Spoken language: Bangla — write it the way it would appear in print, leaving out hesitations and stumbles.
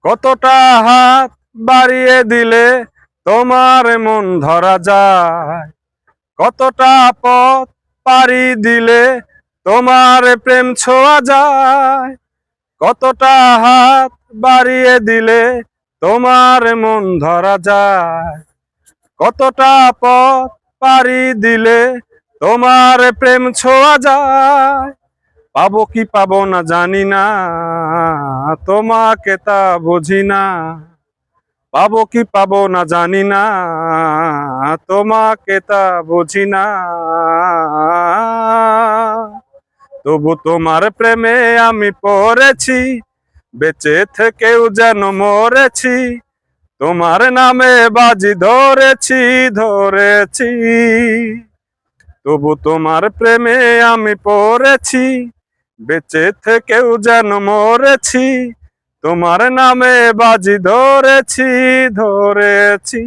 কতটা হাত বাড়িয়ে দিলে তোমার মন ধরা যায়, কতটা পথ পাড়ি দিলে তোমার প্রেম ছোঁয়া যায়, কতটা হাত বাড়িয়ে দিলে তোমার মন ধরা যায়, কতটা পথ পাড়ি দিলে তোমার প্রেম ছোঁয়া যায়। পাবো কি পাবো না জানি না, তোমাকে তা বুঝি না। পাবো কি পাবো না জানি না, তোমাকে তা বুঝি না। তবু তোমার প্রেমে আমি পড়েছি, বেঁচে থেকেও যেন মরেছি। তোমার নামে বাজি ধরেছি ধরেছি, তবু তোমার প্রেমে আমি পড়েছি, বেঁচে থেকেও যেন মরেছি। তোমার নামে বাজি ধরেছি ধরেছি।